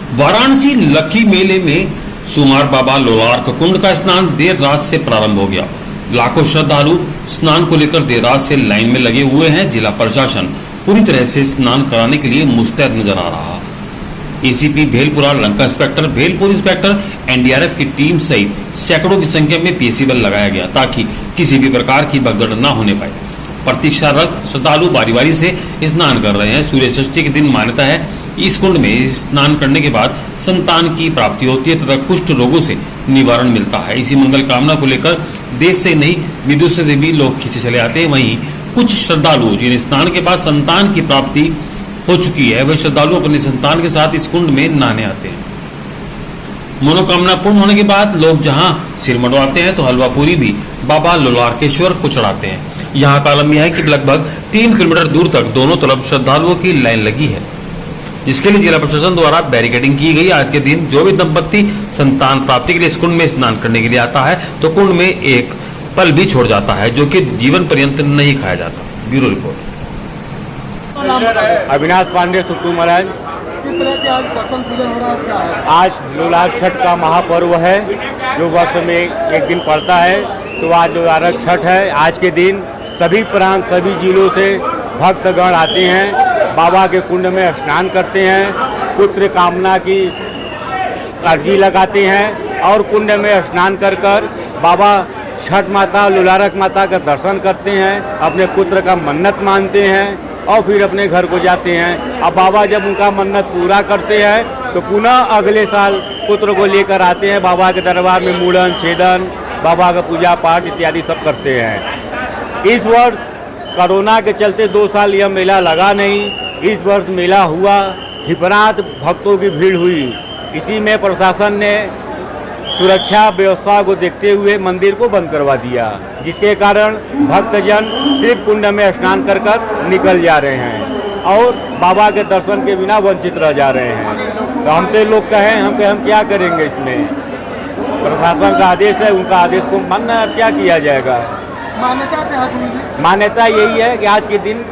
वाराणसी लक्की मेले में सुमार बाबा लोलार्क कुंड का स्नान देर रात से प्रारंभ हो गया। लाखों श्रद्धालु स्नान को लेकर देर रात से लाइन में लगे हुए हैं। जिला प्रशासन पूरी तरह से स्नान कराने के लिए मुस्तैद नजर आ रहा। ACP Bhelupura, Lanka inspector, Bhelupur inspector, NDRF की टीम सहित सैकड़ों की संख्या में पीएसी बल लगाया गया ताकि किसी भी प्रकार की भगदड़ न होने पाए। प्रतीक्षारत श्रद्धालु बारी बारी से स्नान कर रहे हैं। सूर्य षष्ठी के दिन मान्यता है इस कुंड में स्नान करने के बाद संतान की प्राप्ति होती है तथा कुष्ठ रोगों से निवारण मिलता है। इसी मंगल कामना को लेकर देश से नहीं विदेश से भी लोग खींचे चले आते हैं। वहीं कुछ श्रद्धालु जिन्हें स्नान के बाद संतान की प्राप्ति हो चुकी है, वह श्रद्धालु अपने संतान के साथ इस कुंड में नहाने आते हैं। मनोकामना पूर्ण होने के बाद लोग जहां सिर मंडवाते हैं तो हलवा पूरी भी बाबा लोलार्केश्वर को चढ़ाते हैं। यहाँ का आलम यह है कि लगभग 3 किलोमीटर दूर तक दोनों तरफ श्रद्धालुओं की लाइन लगी है, जिसके लिए जिला प्रशासन द्वारा बैरिकेडिंग की गई। आज के दिन जो भी दंपत्ति संतान प्राप्ति के लिए इस कुंड में स्नान करने के लिए आता है तो कुंड में एक पल भी छोड़ जाता है, जो कि जीवन पर्यंत नहीं खाया जाता। Bureau report. अविनाश पांडे, सुट्टू महाराज। किस तरह के आज दर्शन पूजन हो रहा है, क्या है? आज लोलार्क छठ का महापर्व है जो वर्ष में एक दिन पड़ता है, तो आज लोलार्क छठ है। आज के दिन सभी प्रांत, सभी जिलों से भक्तगण आते हैं, बाबा के कुंड में स्नान करते हैं, पुत्र कामना की अर्जी लगाते हैं और कुंड में स्नान कर बाबा छठ माता, लोलार्क माता का दर्शन करते हैं, अपने पुत्र का मन्नत मानते हैं और फिर अपने घर को जाते हैं। अब बाबा जब उनका मन्नत पूरा करते हैं तो पुनः अगले साल पुत्र को लेकर आते हैं। बाबा के दरबार में मुंडन, छेदन, बाबा का पूजा पाठ इत्यादि सब करते हैं। इस वर्ष कोरोना के चलते 2 साल यह मेला लगा नहीं। इस वर्ष मेला हुआ, हिपरात भक्तों की भीड़ हुई। इसी में प्रशासन ने सुरक्षा व्यवस्था को देखते हुए मंदिर को बंद करवा दिया, जिसके कारण भक्तजन सिर्फ कुंड में स्नान कर निकल जा रहे हैं और बाबा के दर्शन के बिना वंचित रह जा रहे हैं। तो हमसे लोग कहें हम क्या करेंगे इसमें? प्रशासन का आदेश है, उनका आदेश को मानना, क्या किया जाएगा? मान्यता क्या है गुरुजी? मान्यता यही है कि आज के दिन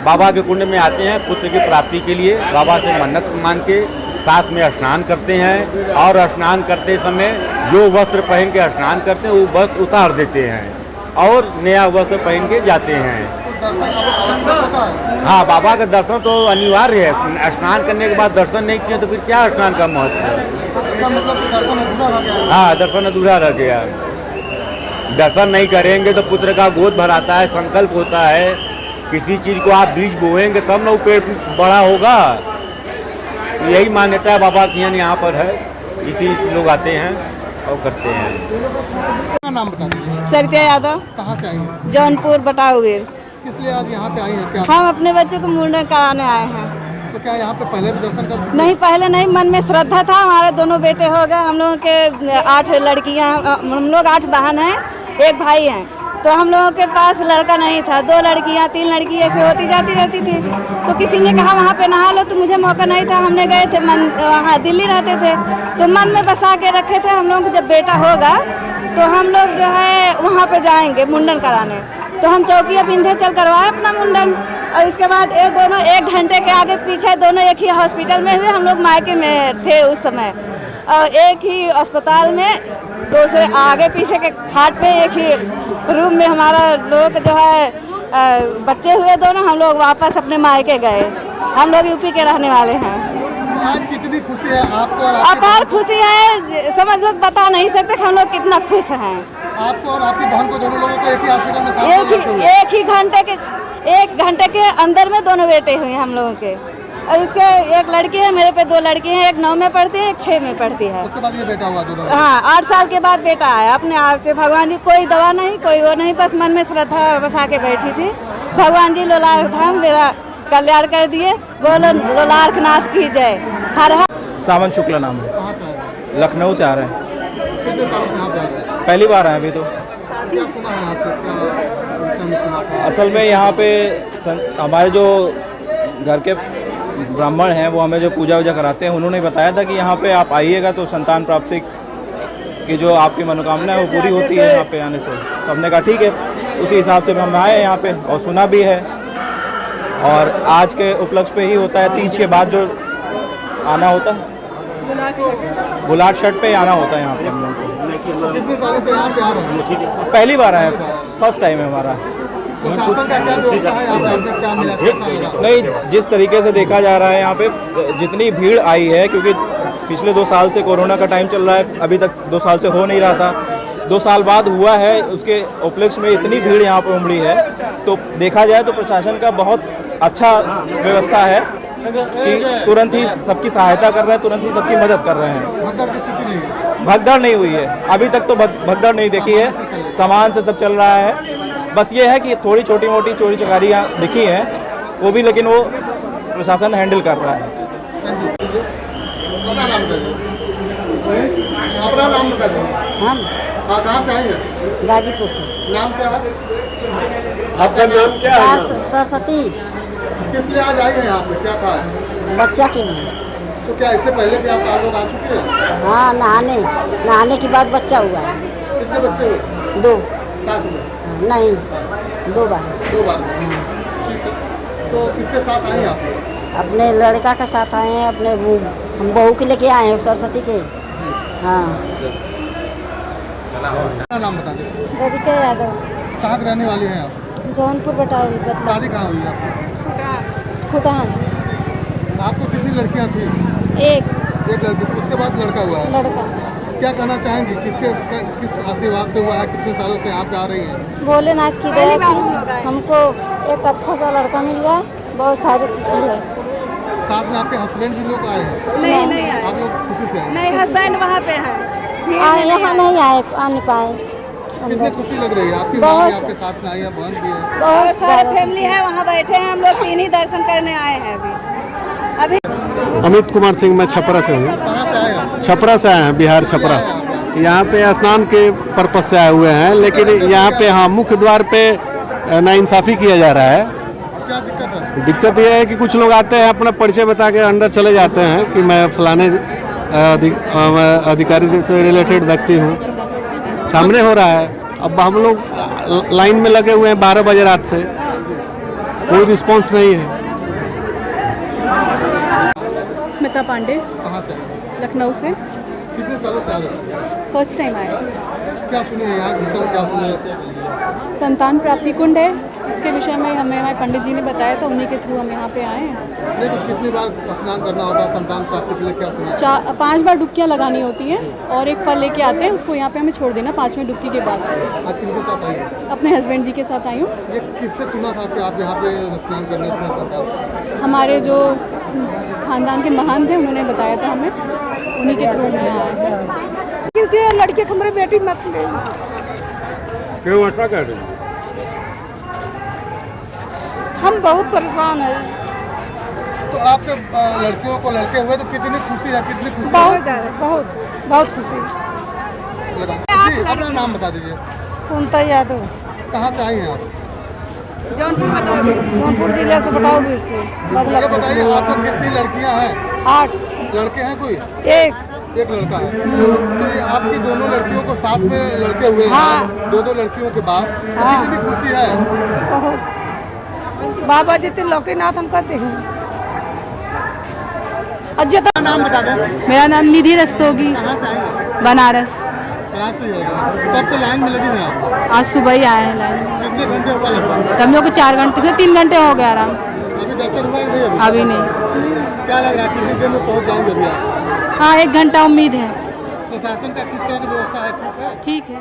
बाबा के कुंड में आते हैं पुत्र की प्राप्ति के लिए, बाबा से मन्नत मान के साथ में स्नान करते हैं और स्नान करते समय जो वस्त्र पहन के स्नान करते हैं वो वस्त्र उतार देते हैं और नया वस्त्र पहन के जाते हैं। तो दर्शन आवश्यक होता है? हाँ, बाबा का दर्शन तो अनिवार्य है। स्नान करने के बाद दर्शन नहीं किए तो फिर क्या स्नान का महत्व है? इसका मतलब कि दर्शन अधूरा रह गया? हाँ, दर्शन अधूरा रह गया। दर्शन नहीं करेंगे तो पुत्र का गोद भराता है, संकल्प होता है। किसी चीज़ को आप बीज बोएंगे तब ना वो पेड़ बड़ा होगा। यही मान्यता है बाबा की यहाँ पर है, इसी लोग आते हैं और करते हैं। क्या नाम बता दीजिए? सरिता यादव। कहाँ से आई हैं? जौनपुर बटाऊर। किस लिए आज यहाँ पे आई हैं? क्या हम अपने बच्चों को मुंडन कराने आए हैं। तो क्या यहाँ पे पहले भी दर्शन कर चुके? नहीं, पहले नहीं, मन में श्रद्धा था। हमारे दोनों बेटे हो गए, हम लोगों के 8 लड़कियाँ, हम लोग 8 बहन हैं, 1 भाई हैं। तो हम लोगों के पास लड़का नहीं था, 2 लड़कियाँ 3 लड़की ऐसे होती जाती रहती थी। तो किसी ने कहा वहाँ पे नहा लो, तो मुझे मौका नहीं था। हमने गए थे वहाँ दिल्ली रहते थे तो मन में बसा के रखे थे हम लोग जब बेटा होगा तो हम लोग जो है वहाँ पे जाएंगे मुंडन कराने। तो हम चौकिया विंध्याचल करवाए अपना मुंडन और इसके बाद दोनों 1 घंटे के आगे पीछे दोनों एक ही हॉस्पिटल में हुए। हम लोग मायके में थे उस समय और एक ही अस्पताल में, दूसरे आगे पीछे के खाट पे एक ही रूम में हमारा लोग जो है बच्चे हुए दोनों। हम लोग वापस अपने मायके गए। हम लोग यूपी के रहने वाले हैं। तो आज कितनी खुशी है आपको? और अपार खुशी है, समझ लोग बता नहीं सकते कि हम लोग कितना खुश हैं। आपको और आपकी बहन को, दोनों लोगों को एक ही हॉस्पिटल में साथ एक घंटे के अंदर में दोनों बेटे हुए हम लोगों के। और इसके एक लड़की है, मेरे पे 2 लड़की हैं, एक 9 में पढ़ती है, एक 6 में पढ़ती है। उसके बाद ये बेटा हुआ दोनों? हाँ, 8 साल के बाद बेटा आया अपने आप से। भगवान जी कोई दवा नहीं, कोई वो नहीं, बस मन में श्रद्धा बसा के बैठी थी। भगवान जी लोलार्क धाम मेरा कल्याण कर दिए। बोलो लोलार्क नाथ की जय। हर हर। सावन शुक्ला नाम है। कहाँ से आए? लखनऊ से आ रहे हैं। कितने सालों से यहाँ पे आ रहे हैं? पहली बार आए अभी तो। क्या सुना है यहाँ से? क्या विषय में सुना था? असल में यहाँ पे हमारे जो घर के ब्राह्मण हैं वो हमें जो पूजा वूजा कराते हैं, उन्होंने बताया था कि यहाँ पे आप आइएगा तो संतान प्राप्ति की जो आपकी मनोकामना है वो पूरी होती है यहाँ पे आने से। तो हमने कहा ठीक है, उसी हिसाब से हम आए यहाँ पे और सुना भी है। और आज के उपलक्ष्य पे ही होता है, तीज के बाद जो आना होता है बुलाट शर्ट पे आना होता है यहाँ पे हम लोग को। कितने सालों से यहाँ पे आ रहे हैं? पहली बार आए, फर्स्ट टाइम है हमारा। प्रशासन का क्या व्यवस्था है यहाँ पे? आपने क्या मिला, कैसा लगा? नहीं, जिस तरीके से देखा जा रहा है यहाँ पे जितनी भीड़ आई है, क्योंकि पिछले 2 साल से कोरोना का टाइम चल रहा है, अभी तक 2 साल से हो नहीं रहा था, 2 साल बाद हुआ है, उसके उपलक्ष्य में इतनी भीड़ यहाँ पर उमड़ी है। तो देखा जाए तो प्रशासन का बहुत अच्छा व्यवस्था है कि तुरंत ही सबकी सहायता कर रहे हैं, तुरंत ही सबकी मदद कर रहे हैं। भगदड़ की स्थिति नहीं है? भगदड़ नहीं हुई है अभी तक, तो भगदड़ नहीं देखी है, सामान से सब चल रहा है। बस ये है कि थोड़ी छोटी मोटी चोरी चकारियाँ दिखी हैं, वो भी लेकिन वो प्रशासन हैंडल कर रहा है। अपना नाम बताइए। अपना नाम बताइए। हम हाँ, कहाँ से आए हैं? गाजीपुर से। नाम क्या है? आपका नाम क्या है? सरस्वती। किस लिए आज आए हैं यहाँ पे, क्या था? बच्चा के लिए। तो क्या इससे पहले भी आप लोग आ चुके हैं? हाँ, नहाने के बाद बच्चा हुआ है। कितने बच्चे हुए? 2। साथ में? नहीं, 2 बार। 2 बार। ठीक है। तो किसके साथ आए आप? अपने लड़का के साथ आए हैं, अपने हम बहू के लेके आए हैं, सरस्वती के। हाँ। अपना नाम बता दें। रविका यादव, कहाँ के रहने वाले हैं आप? जौनपुर बटाई बदला शादी कहाँ हुई है आपकी? खुटान। आपको कितनी लड़कियाँ थी? एक एक लड़की, उसके बाद लड़का हुआ है। लड़का। क्या कहना चाहेंगी, किस आशीर्वाद से हुआ है, कितने सालों से यहाँ पे आ रही हैं? भोलेनाथ की दया थी, हमको एक अच्छा सा लड़का मिल गया, बहुत सारी खुशी है। साथ में आपके हस्बैंड भी लोग आए हैं? नहीं आए। आप लोग खुशी से आए? नहीं, हस्बैंड वहाँ पे है, यहाँ नहीं आए, आ नहीं पाए। कितनी खुशी लग रही है? आपकी माँ भी आपके साथ में आई है, बहन भी है। बहुत सारे फैमिली है वहाँ बैठे हैं, हम लोग 3 ही दर्शन करने आए हैं अभी। अमित कुमार सिंह, मैं छपरा से हूँ। कहाँ से आए हैं? छपरा से आए हैं, बिहार छपरा। यहाँ पे स्नान के पर्पज से आए हुए हैं, लेकिन यहाँ पे हाँ मुख्य द्वार पे नाइंसाफ़ी किया जा रहा है। क्या दिक्कत है? दिक्कत यह है कि कुछ लोग आते हैं, अपना परिचय बता के अंदर चले जाते हैं कि मैं फलाने अधिकारी से रिलेटेड व्यक्ति हूँ। सामने हो रहा है, अब हम लोग लाइन में लगे हुए हैं 12 बजे रात से, कोई रिस्पॉन्स नहीं है। स्मिता पांडे, कहाँ से आए? लखनऊ से। कितने सालों से आ रहे हैं? फर्स्ट टाइम आए। क्या सुने हैं यहाँ विषय में, क्या सुने हैं? संतान प्राप्ति कुंड है, इसके विषय में हमें हमारे पंडित जी ने बताया, तो उन्हीं के थ्रू हम यहाँ पे आए हैं। नहीं, तो कितनी बार स्नान करना होता है संतान प्राप्ति के लिए, क्या सुना? 5 बार डुबकियाँ लगानी होती हैं और एक फल लेके आते हैं, उसको यहाँ पे हमें छोड़ देना 5वें डुबकी के बाद। आज किनके साथ आई है? अपने हस्बैंड जी के साथ आई हूँ। ये किससे सुना था कि आप यहाँ पे स्नान करने से संतान? हमारे जो खानदान के महान थे, उन्होंने बताया था हमें, उन्हीं के थ्रू मैं आए। क्योंकि लड़के को हमारी बेटी मत गई। क्यों ऐसा कर रहे हैं? हम बहुत परेशान है। तो आपके लड़कियों को लड़के हुए तो कितनी खुशी है, कितनी खुशी बहुत खुशी। लगा? जी, अपना नाम बता दीजिए। कुंता यादव, कहाँ से आई हैं आप? जौनपुर जिले से, बटाऊ बीर से। ये बताइए, आपको कितनी लड़कियाँ हैं? 8। लड़के हैं कोई? एक लड़का है। तो ये आपकी दोनों लड़कियों को साथ में लड़के हुए हैं, हाँ। 2 लड़कियों के बाद, तो कितनी खुशी है? बाबा जितने लोकीनाथ हम कहते हैं। अपना नाम बता दें। मेरा नाम निधि रस्तोगी, कहाँ से आई हैं? बनारस। कहाँ से ही है? कब से लाइन में लगी हैं आप? आज सुबह ही आए हैं लाइन में। कितने घंटे हुआ लगभग? हम लोग को 4 घंटे से 3 घंटे हो गए आराम से। अभी दर्शन हुआ कि नहीं? अभी नहीं। क्या लग रहा है, कितनी देर में पहुँच जाएंगे अभी आप? हाँ, 1 घंटा उम्मीद है। प्रशासन का किस तरह की व्यवस्था है? ठीक है? ठीक है।